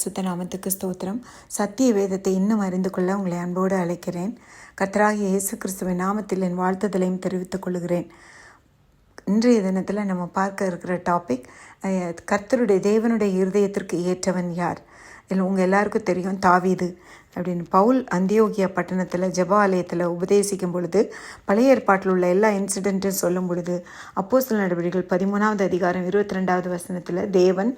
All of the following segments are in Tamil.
பரிசுத்த நாமத்துக்கு ஸ்தோத்திரம். சத்திய வேதத்தை இன்னும் அறிந்து கொள்ள உங்களை அன்போடு அழைக்கிறேன். கர்த்தராகிய இயேசு கிறிஸ்துவின் நாமத்தில் என் வாழ்த்துதலையும் தெரிவித்துக் கொள்கிறேன். இன்றைய தினத்தில் நம்ம பார்க்க இருக்கிற டாபிக், கர்த்தருடைய தேவனுடைய இருதயத்திற்கு ஏற்றவன் யார்? இதில் உங்கள் எல்லாருக்கும் தெரியும், தாவீது அப்படின்னு. பவுல் அந்தியோகியா பட்டணத்தில் ஜெப ஆலயத்தில் உபதேசிக்கும் பொழுது பழைய ஏற்பாட்டில் உள்ள எல்லா இன்சிடென்ட்டும் சொல்லும் பொழுது அப்போஸ்தலர் நடவடிக்கைகள் 13வது அதிகாரம் 22வது வசனத்தில் தேவன்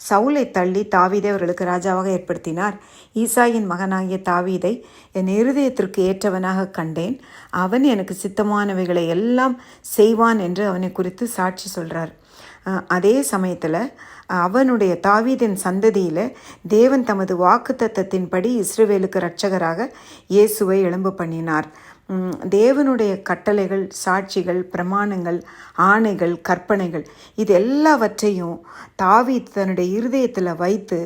சவுலை தள்ளி தாவீதை அவர்களுக்கு ராஜாவாக ஏற்படுத்தினார். ஈசாயின் மகனாகிய தாவீதை என் இருதயத்திற்கு ஏற்றவனாக கண்டேன், அவன் எனக்கு சித்தமானவைகளை எல்லாம் செய்வான் என்று அவனை குறித்து சாட்சி சொல்கிறார். அதே சமயத்தில் அவனுடைய தாவீதின் சந்ததியில் தேவன் தமது வாக்குத்தத்தத்தின்படி இஸ்ரவேலுக்கு இரட்சகராக இயேசுவை எழும்ப பண்ணினார். தேவனுடைய கட்டளைகள், சாட்சிகள், பிரமாணங்கள், ஆணைகள், கற்பனைகள் இது எல்லாவற்றையும் தாவீது தன்னுடைய இருதயத்தில் வைத்து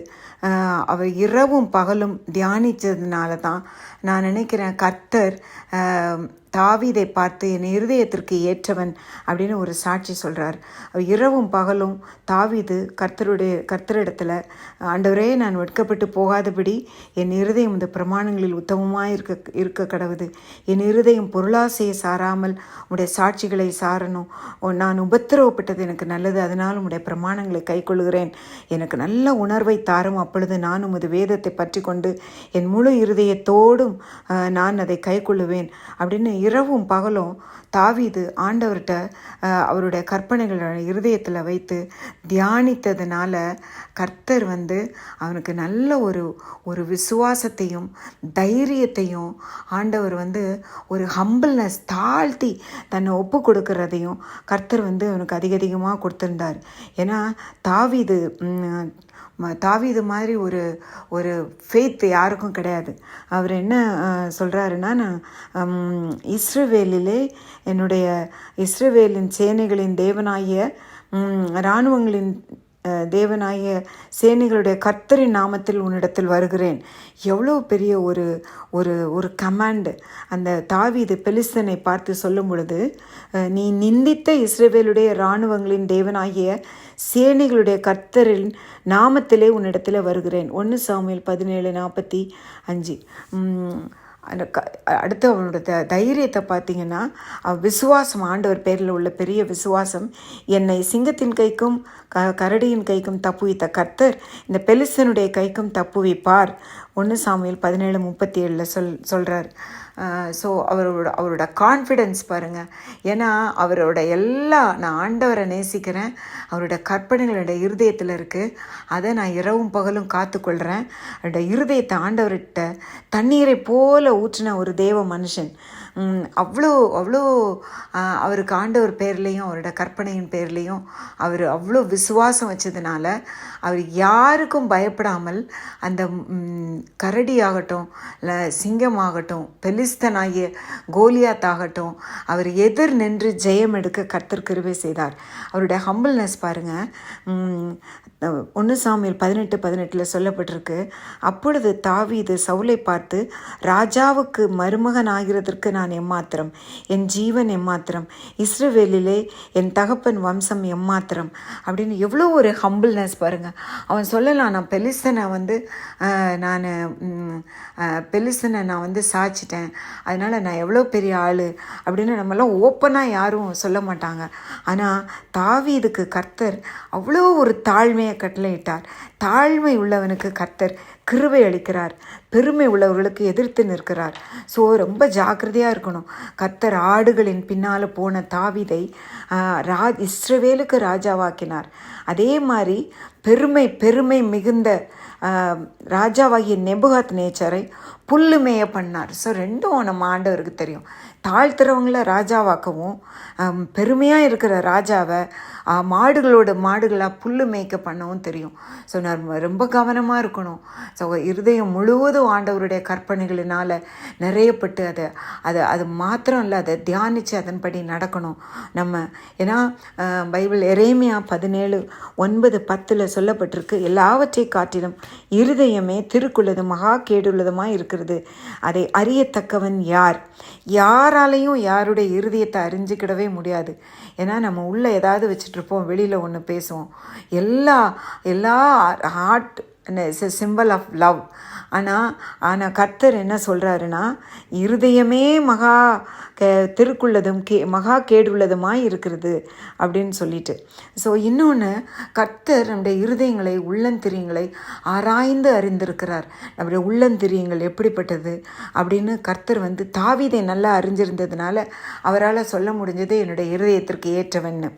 அவர் இரவும் பகலும் தியானித்ததுனால தான் நான் நினைக்கிறேன் கர்த்தர் தாவீதை பார்த்து என் இருதயத்திற்கு ஏற்றவன் அப்படின்னு ஒரு சாட்சி சொல்கிறார். இரவும் பகலும் தாவீது கர்த்தரிடத்தில், ஆண்டவரே, நான் வெட்கப்பட்டு போகாதபடி என் இருதயம் இந்த பிரமாணங்களில் உத்தமமாக இருக்க கடவுது, என் இருதயம் பொருளாசையை சாராமல் உடைய சாட்சிகளை சாரணும், நான் உபத்திரவப்பட்டது எனக்கு நல்லது, அதனால் உடைய பிரமாணங்களை கைக்கொள்கிறேன், எனக்கு நல்ல உணர்வை தாரும், அப்பொழுது நான் உமது வேதத்தை பற்றி கொண்டு என் முழு இருதயத்தோடும் நான் அதை கைக்கொள்ளுவேன் அப்படின்னு இரவும் பகலும் தாவீது ஆண்டவர்கிட்ட அவருடைய கற்பனைகளை இருதயத்தில் வைத்து தியானித்ததுனால கர்த்தர் அவனுக்கு நல்ல ஒரு விசுவாசத்தையும் தைரியத்தையும் ஆண்டவர் ஒரு ஹம்பிள்னஸ், தாழ்த்தி தன்னை ஒப்பு கொடுக்கறதையும் கர்த்தர் அவனுக்கு அதிகமாக கொடுத்துருந்தார். ஏன்னா தாவீது மாதிரி ஒரு ஃபெய்த் யாருக்கும் கிடையாது. அவர் என்ன சொல்கிறாருன்னா, இஸ்ரவேலின் சேனைகளின் தேவனாகிய இராணுவங்களின் தேவனாகிய சேனைகளுடைய கர்த்தரின் நாமத்தில் உன்னிடத்தில் வருகிறேன். எவ்வளோ பெரிய ஒரு கமாண்டு அந்த தாவீது பெலிஸ்தனை பார்த்து சொல்லும் பொழுது, நீ நிந்தித்த இஸ்ரவேலுடைய இராணுவங்களின் தேவனாகிய சேனைகளுடைய கர்த்தரின் நாமத்திலே உன்னிடத்தில் வருகிறேன். 1 சாமுவேல் 17:45. அடுத்து அவனோட தைரியத்தை பார்த்தீங்கன்னா, விசுவாசம், ஆண்டவர் பேரில் உள்ள பெரிய விசுவாசம். என்னை சிங்கத்தின் கைக்கும் கரடியின் கைக்கும் தப்புவித்த கர்த்தர் இந்த பெலிஸ்தனுடைய கைக்கும் தப்புவிப்பார். 1 சாமுவேல் 17:37 சொல்கிறார். ஸோ அவரோட கான்ஃபிடென்ஸ் பாருங்கள். ஏன்னா நான் ஆண்டவரை நேசிக்கிறேன், அவரோட கற்பனைகளோட இருதயத்தில் இருக்குது, அதை நான் இரவும் பகலும் காத்துக்கொள்கிறேன். அவரோட இருதயத்தை ஆண்டவர்கிட்ட தண்ணீரை போல ஊற்றின ஒரு தேவ மனுஷன். அவ்வளோ அவருக்கு ஆண்டவர் பேர்லேயும் அவரோட கற்பனையின் பேர்லேயும் அவர் அவ்வளோ விசுவாசம் வச்சதுனால அவர் யாருக்கும் பயப்படாமல் அந்த கரடியாகட்டும், இல்லை சிங்கமாகட்டும், பெலிஸ்தனாகிய கோலியாத் ஆகட்டும், அவர் எதிர் நின்று ஜெயம் எடுக்க கர்த்தர் கிருபை செய்தார். அவருடைய ஹம்பிள்னஸ் பாருங்கள். 1 சாமுவேல் 18:18 சொல்லப்பட்டிருக்கு, அப்பொழுது தாவீது சவுலை பார்த்து, ராஜாவுக்கு மருமகன் ஆகிறதற்கு நான் எம்மாத்திரம், என் ஜீவன் எம்மாத்திரம், இஸ்ரவேலிலே என் தகப்பன் வம்சம் எம்மாத்திரம் அப்படின்னு எவ்வளோ ஒரு ஹம்பிள்னஸ் பாருங்கள். அவன் சொல்லலாம், நான் பெலிஸ்தனை நான் சாய்ச்சிட்டேன், அதனால் நான் எவ்வளோ பெரிய ஆள் அப்படின்னு நம்மளாம் ஓப்பனாக யாரும் சொல்ல மாட்டாங்க. ஆனால் தாவீதுக்கு கர்த்தர் அவ்வளோ ஒரு தாழ்மையை கட்டளையிட்டார். தாழ்மை உள்ளவனுக்கு கர்த்தர் கிருபை அளிக்கிறார், பெருமை உள்ளவர்களுக்கு எதிர்த்து நிற்கிறார். ஸோ ரொம்ப ஜாக்கிரதையாக இருக்கணும். கர்த்தர் ஆடுகளின் பின்னால் போன தாவீதை இஸ்ரவேலுக்கு ராஜாவாக்கினார். அதே மாதிரி பெருமை மிகுந்த ராஜாவாகிய நேபுகாத் நேச்சாரை புல்லுமேய பண்ணார். ஸோ ரெண்டும் நம்ம ஆண்டவருக்கு தெரியும். தாழ்த்துறவங்கள ராஜாவாக்கவும், பெருமையாக இருக்கிற ராஜாவை மாடுகளாக புல்லு மேய்க்க பண்ணவும் தெரியும். ஸோ நான் ரொம்ப கவனமாக இருக்கணும். ஸோ இருதயம் முழுவதும் ஆண்டவருடைய கற்பனைகளினால் நிறையப்பட்டு அது மாத்திரம் இல்லை, அதை தியானித்து அதன்படி நடக்கணும் நம்ம. ஏன்னா பைபிள் எரேமியா 17:9-10 சொல்லப்பட்டிருக்கு, எல்லாவற்றை காட்டிலும் இருதயமே திருக்குள்ளது மகா கேடுள்ளதுமாக இருக்கிறது, அதை அறியத்தக்கவன் யார்? யாராலையும் யாருடைய இருதயத்தை அறிஞ்சிக்கிடவே முடியாது. ஏன்னா நம்ம உள்ளே ஏதாவது வச்சுட்ருப்போம், வெளியில் ஒன்று பேசுவோம். எல்லா heart it's a symbol of love. ஆனால் கர்த்தர் என்ன சொல்கிறாருன்னா, இருதயமே மகா திருக்குள்ளதும் மகா கேடுள்ளதுமாய் இருக்கிறது அப்படின்னு சொல்லிட்டு. ஸோ இன்னொன்று, கர்த்தர் நம்முடைய இருதயங்களை உள்ளந்திரியங்களை ஆராய்ந்து அறிந்திருக்கிறார். நம்முடைய உள்ளந்திரியங்கள் எப்படிப்பட்டது அப்படின்னு கர்த்தர் தாவீதை நல்லா அறிஞ்சிருந்ததுனால அவரால் சொல்ல முடிஞ்சது என்னுடைய இருதயத்திற்கு ஏற்றவன்னு.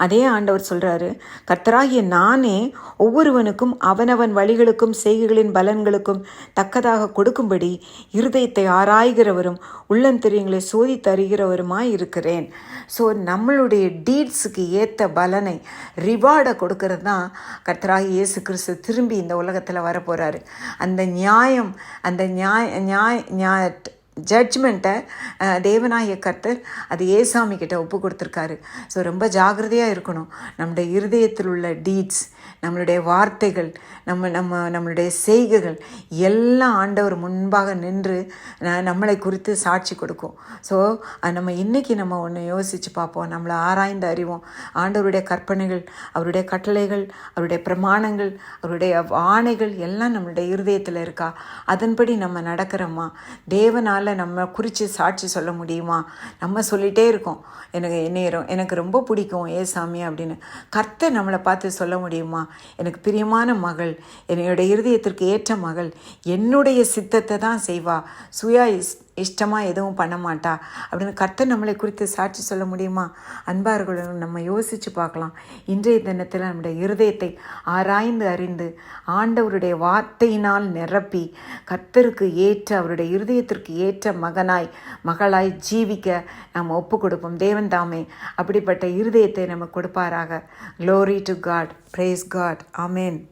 அதே ஆண்டவர் சொல்கிறாரு, கர்த்தராகிய நானே ஒவ்வொருவனுக்கும் அவனவன் வழிகளுக்கும் செய்கைகளின் பலன்களுக்கும் தக்கதாக கொடுக்கும்படி இருதயத்தை ஆராய்கிறவரும் உள்ளந்திரியங்களை சோதித்து அறிகிறவருமாய் இருக்கிறேன். ஸோ நம்மளுடைய டீட்ஸுக்கு ஏற்ற பலனை ரிவார்டை கொடுக்கறது தான் கர்த்தராகிய இயேசு கிறிஸ்து திரும்பி இந்த உலகத்தில் வரப்போகிறாரு. அந்த நியாயம், அந்த ஜட்ஜ்மெண்ட்டை தேவனாகிய கர்த்தர் அது ஏசாமி கிட்ட ஒப்பு கொடுத்துருக்காரு. ஸோ ரொம்ப ஜாகிரதையாக இருக்கணும். நம்முடைய இருதயத்தில் உள்ள டீட்ஸ், நம்மளுடைய வார்த்தைகள், நம்மளுடைய செய்கைகள் எல்லாம் ஆண்டவர் முன்பாக நின்று நம்மளை குறித்து சாட்சி கொடுக்கும். ஸோ நம்ம இன்றைக்கி நம்ம ஒன்று யோசித்து பார்ப்போம், நம்மளை ஆராய்ந்து அறிவோம். ஆண்டவருடைய கற்பனைகள், அவருடைய கட்டளைகள், அவருடைய பிரமாணங்கள், அவருடைய ஆணைகள் எல்லாம் நம்மளுடைய இருதயத்தில் இருக்கா? அதன்படி நம்ம நடக்கிறோமா? தேவனால் நம்ம குறித்து சாட்சி சொல்ல முடியுமா? நம்ம சொல்லிகிட்டே இருக்கோம், எனக்கு ரொம்ப பிடிக்கும் ஏசாமி அப்படின்னு. கர்த்தர் நம்மளை பார்த்து சொல்ல முடியுமா? எனக்கு பிரியமான மகள், என்னுடைய இருதயத்திற்கு ஏற்ற மகள், என்னுடைய சித்தத்தை தான் செய்வா, இஷ்டமாக எதுவும் பண்ண மாட்டா அப்படின்னு கர்த்தர் நம்மளை குறித்து சாட்சி சொல்ல முடியுமா? அன்பார்களும் நம்ம யோசித்து பார்க்கலாம். இன்றைய தினத்தில் நம்முடைய இருதயத்தை ஆராய்ந்து அறிந்து ஆண்டவருடைய வார்த்தையினால் நிரப்பி கர்த்தருக்கு ஏற்ற, அவருடைய இருதயத்திற்கு ஏற்ற மகளாய் ஜீவிக்க நாம் ஒப்பு கொடுப்போம். தேவன் தாமே அப்படிப்பட்ட இருதயத்தை நம்ம கொடுப்பாராக. Glory to God. Praise God. Amen.